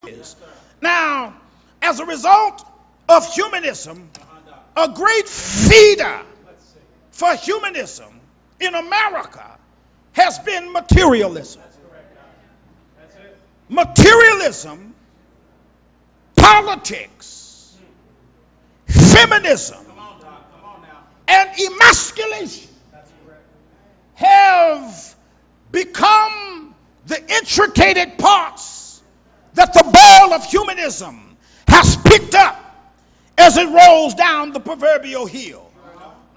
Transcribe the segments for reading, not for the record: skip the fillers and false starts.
is. Now, as a result of humanism, a great feeder for humanism in America has been materialism. Materialism, politics, feminism, and emasculation have become the intricated parts that the ball of humanism has picked up as it rolls down the proverbial hill.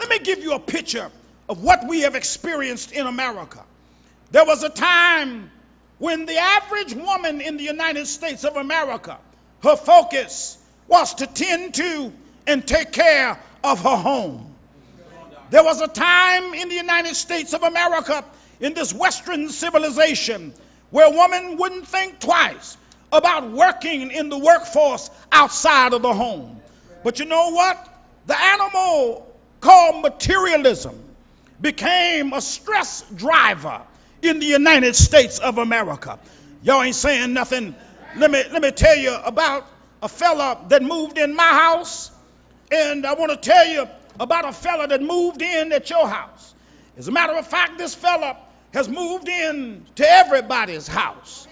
Let me give you a picture of what we have experienced in America. There was a time when the average woman in the United States of America, her focus was to tend to and take care of her home. There was a time in the United States of America, in this Western civilization, where a woman wouldn't think twice about working in the workforce outside of the home. But you know what? The animal called materialism became a stress driver in the United States of America. Y'all ain't saying nothing. Let me tell you about a fella that moved in my house, and I want to tell you about a fella that moved in at your house. As a matter of fact, this fella has moved in to everybody's house.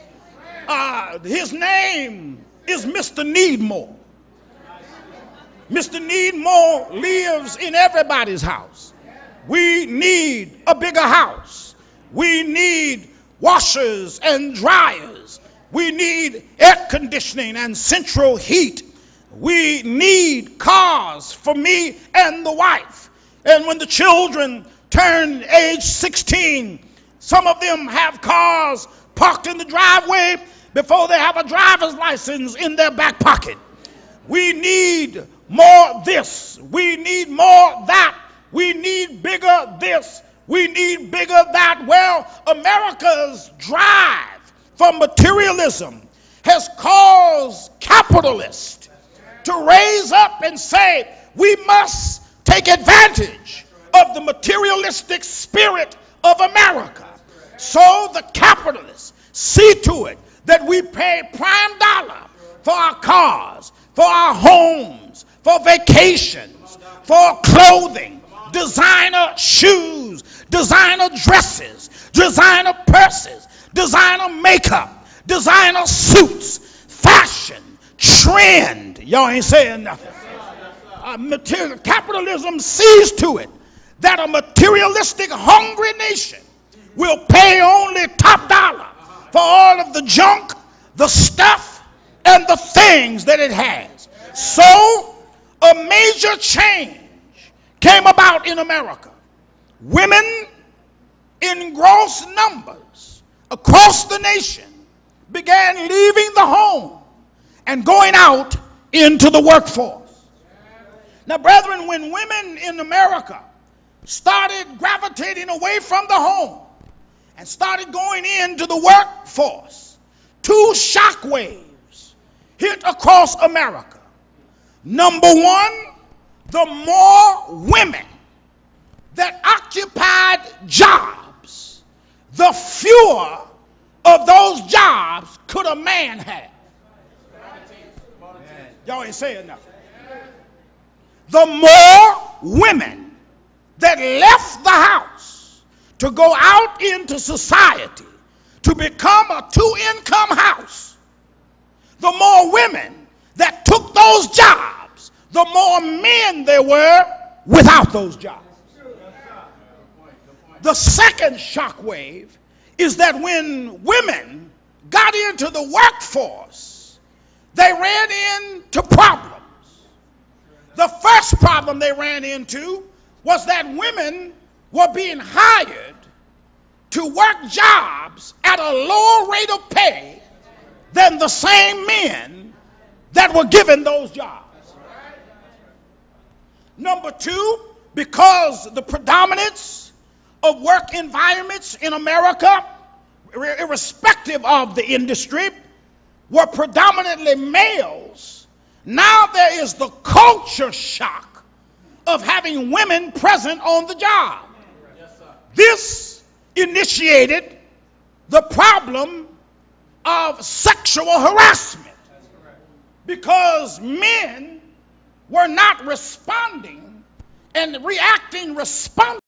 His name is Mr. Needmore. Mr. Needmore lives in everybody's house. We need a bigger house. We need washers and dryers. We need air conditioning and central heat. We need cars for me and the wife. And when the children turn age 16, some of them have cars parked in the driveway before they have a driver's license in their back pocket. We need more this. We need more that. We need bigger this. We need bigger that. Well, America's drive for materialism has caused capitalists to raise up and say, we must take advantage of the materialistic spirit of America. So the capitalists see to it that we pay prime dollar for our cars, for our homes, for vacations, for clothing, designer shoes, designer dresses, designer purses, designer makeup, designer suits, fashion, trend. Y'all ain't saying nothing. Capitalism sees to it that a materialistic, hungry nation will pay only top dollar for all of the junk, the stuff, and the things that it has. So a major change came about in America. Women in gross numbers across the nation began leaving the home and going out into the workforce. Now, brethren, when women in America started gravitating away from the home and started going into the workforce, two shock waves hit across America. Number one, the more women that occupied jobs, the fewer of those jobs could a man have. Y'all ain't saying nothing. The more women that left the house to go out into society to become a two-income house, the more women that took those jobs, the more men there were without those jobs. The second shock wave is that when women got into the workforce, they ran into problems. The first problem they ran into was that women were being hired to work jobs at a lower rate of pay than the same men that were given those jobs. Number two, because the predominance of work environments in America, irrespective of the industry, were predominantly males, now there is the culture shock of having women present on the job. This initiated the problem of sexual harassment because men were not responding and reacting responsibly